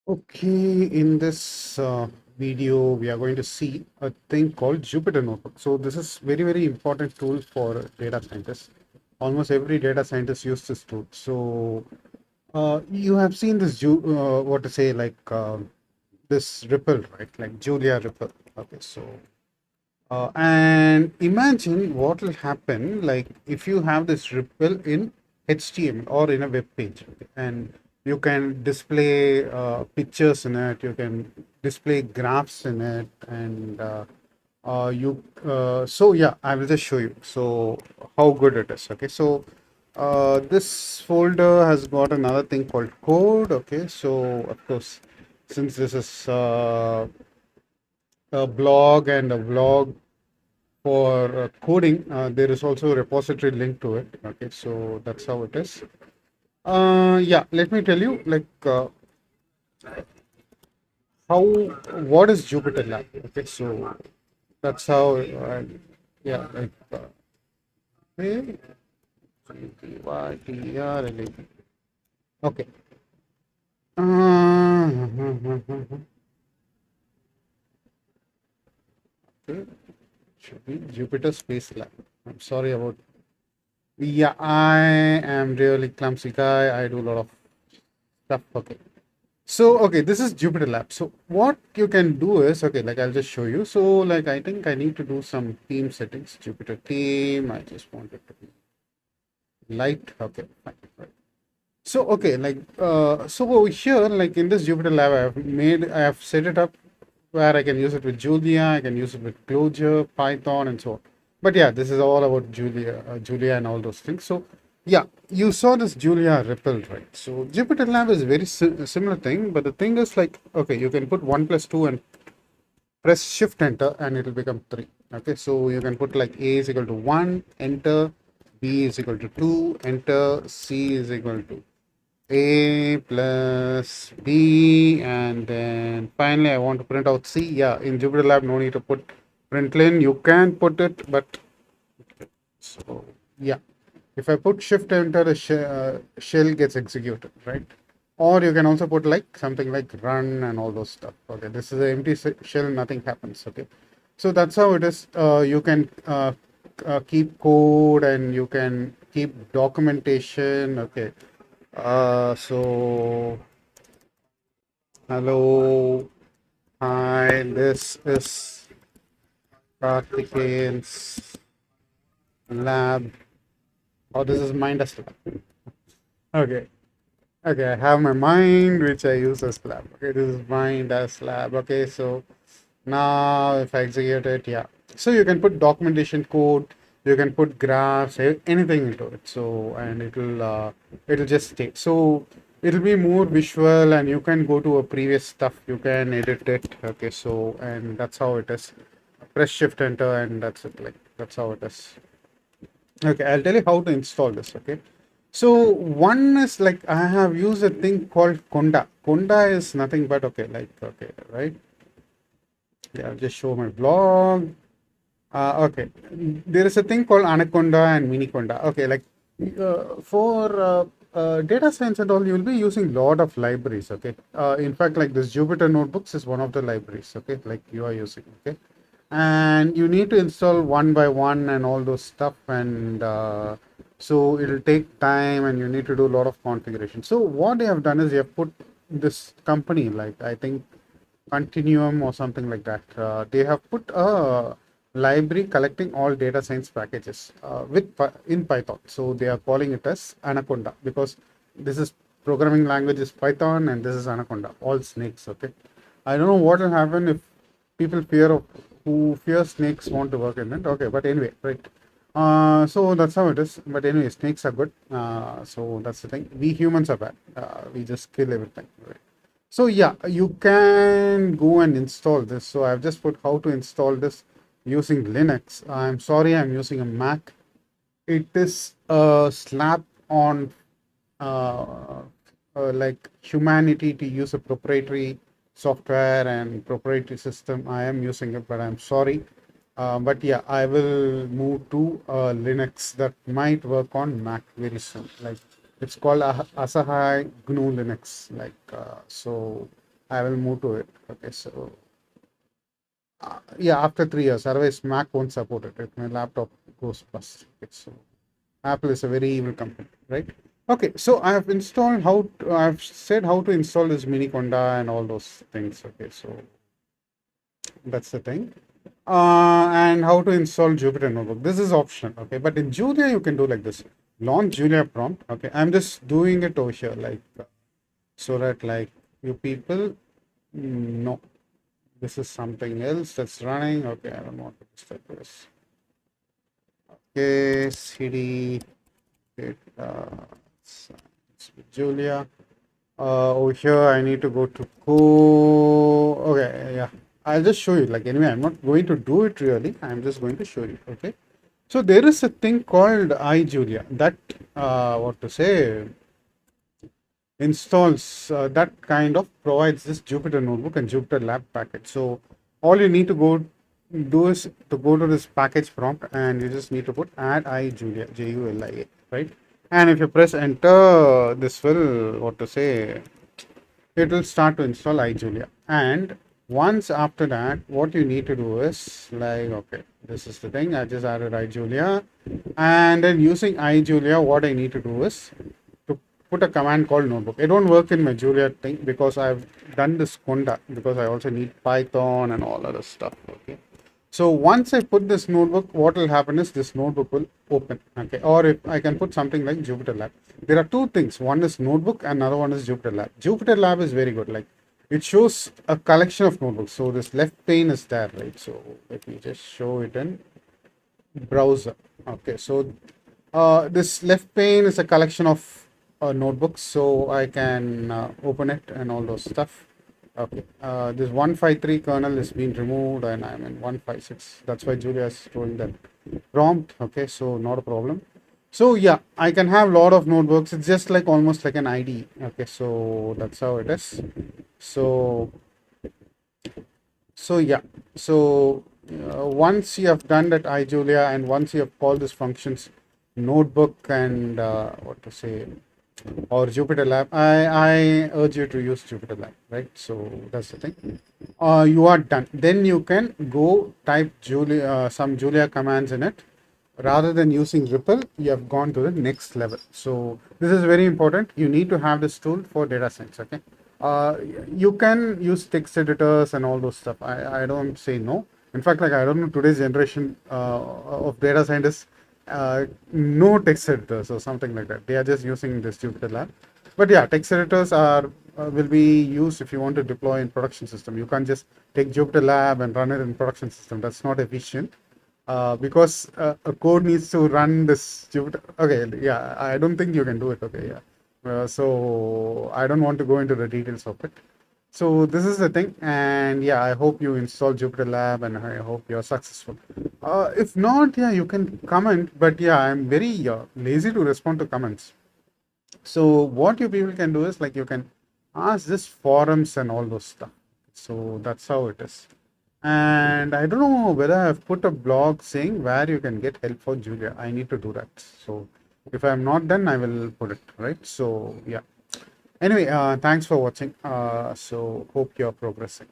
Okay, in this video, we are going to see a thing called Jupyter Notebook. So this is very important tool for data scientists. Almost every data scientist uses this tool. So you have seen this, what to say, like this Ripple, right? Like Julia Ripple. Okay, so and imagine what will happen like if you have this ripple in HTML or in a web page, okay, and you can display pictures in it, you can display graphs in it, and so yeah, I will just show you so how good it is. Okay, so this folder has got another thing called code. Okay, so of course, since this is a blog and a vlog for coding, there is also a repository link to it. Okay, so that's how it is. Yeah, let me tell you like how what is Jupyter Lab. Okay, so that's how. Yeah, like okay, Jupyter. Okay. Okay, should be Jupyter Space Lab. I'm sorry about. Yeah, I am really clumsy guy. I do a lot of stuff. Okay. So, okay, this is Jupyter Lab. So, what you can do is, okay, like I'll just show you. So, like I think I need to do some theme settings. Jupyter theme. I just want it to be light. Okay, fine. Right. So, okay, like so over here, like in this Jupyter Lab, I have set it up where I can use it with Julia, I can use it with Clojure, Python, and so on. But yeah, this is all about Julia and all those things. So yeah, you saw this Julia Ripple, right? So Jupyter Lab is very similar thing, but the thing is like, okay, you can put 1 plus 2 and press Shift Enter, and it will become 3. Okay, so you can put like A is equal to 1, Enter, B is equal to 2, Enter, C is equal to A plus B, and then finally I want to print out C. Yeah, in Jupyter Lab, no need to put println. You can put it, but so yeah, if I put Shift Enter, the shell gets executed, right? Or you can also put like something like run and all those stuff. Okay, this is an empty shell, nothing happens. Okay, so that's how it is. You can keep code and you can keep documentation. Okay, so hello, hi, this is Karthikeyan's lab. Oh, this is Mindus lab. Okay, okay, I have my mind which I use as lab. Okay, this is mind as lab. Okay, so now if I execute it, yeah. So you can put documentation code, you can put graphs, anything into it. So and it'll just stay. So it'll be more visual and you can go to a previous stuff, you can edit it. Okay, so and that's how it is. Press shift enter and that's it. Like that's how it is. Okay, I'll tell you how to install this. Okay, so one is like I have used a thing called Conda. Conda is nothing but okay, like okay, right? Yeah, I'll just show my blog. Okay, there is a thing called Anaconda and Miniconda. Okay, like for data science and all, you will be using lot of libraries. Okay, in fact, like this Jupyter Notebooks is one of the libraries. Okay, like you are using. Okay, and you need to install one by one and all those stuff, and so it'll take time, and you need to do a lot of configuration. So what they have done is they have put this company, like I think Continuum or something like that. They have put a library collecting all data science packages in Python. So they are calling it as Anaconda because this is programming language is Python and this is Anaconda, all snakes. Okay, I don't know what will happen if people who fear snakes want to work in it. Okay, but anyway, right. So that's how it is. But anyway, snakes are good. So that's the thing. We humans are bad. We just kill everything. Right? So yeah, you can go and install this. So I've just put how to install this using Linux. I'm sorry, I'm using a Mac. It is a slap on uh, like humanity to use a proprietary software and proprietary system. I am using it, but I'm sorry. But yeah, I will move to Linux that might work on Mac very soon. Like it's called Asahi GNU Linux. Like so. I will move to it. Okay, so yeah, after 3 years, otherwise Mac won't support it. If my laptop goes bust. Okay, so Apple is a very evil company, right? Okay, so I have installed I've said how to install this Mini Conda and all those things. Okay, so that's the thing. And how to install Jupyter Notebook. This is optional, okay? But in Julia, you can do like this. Launch Julia prompt, okay? I'm just doing it over here, like, so that, like, you people no, this is something else that's running. Okay, I don't want to disturb this. Okay, CD, it, it's with Julia. Over here, I need to go to co. Okay, yeah. I'll just show you. Like, anyway, I'm not going to do it really. I'm just going to show you. Okay. So there is a thing called iJulia that, what to say, installs that kind of provides this Jupyter Notebook and Jupyter Lab package. So all you need to go do is to go to this package prompt and you just need to put add iJulia, Julia, right? And if you press enter, this will, what to say, it will start to install iJulia. And once after that, what you need to do is like, okay, this is the thing. I just added iJulia, and then using iJulia, what I need to do is to put a command called notebook. It won't work in my Julia thing because I've done this Conda because I also need Python and all other stuff. Okay. So once I put this notebook, what will happen is this notebook will open. Okay. Or if I can put something like Jupyter Lab. There are two things. One is notebook, and another one is Jupyter Lab. Jupyter Lab is very good. Like it shows a collection of notebooks. So this left pane is there, right? So let me just show it in browser. Okay. So this left pane is a collection of notebooks. So I can open it and all those stuff. Okay, this 153 kernel is being removed and I'm in 156. That's why Julia is showing that prompt. Okay, so not a problem. So yeah, I can have a lot of notebooks. It's just like almost like an IDE. Okay, so that's how it is. So yeah, so once you have done that iJulia and once you have called these functions notebook and what to say, or Jupyter Lab, I urge you to use Jupyter Lab, right? So that's the thing. You are done. Then you can go type some Julia commands in it. Rather than using Ripple, you have gone to the next level. So this is very important. You need to have this tool for data science. Okay. Uh, you can use text editors and all those stuff. I don't say no. In fact, like I don't know today's generation of data scientists no text editors or something like that. They are just using this Jupyter Lab. But yeah, text editors are will be used if you want to deploy in production system. You can't just take Jupyter Lab and run it in production system. That's not efficient because a code needs to run this Jupyter. Okay, yeah, I don't think you can do it. Okay, yeah. So I don't want to go into the details of it. So this is the thing, and yeah, I hope you install Jupyter Lab, and I hope you're successful. If not, yeah, you can comment, but yeah, I'm very lazy to respond to comments. So what you people can do is like you can ask this forums and all those stuff. So that's how it is. And I don't know whether I've put a blog saying where you can get help for Julia. I need to do that. So if I'm not done, I will put it, right? So yeah. Anyway, thanks for watching. So hope you're progressing.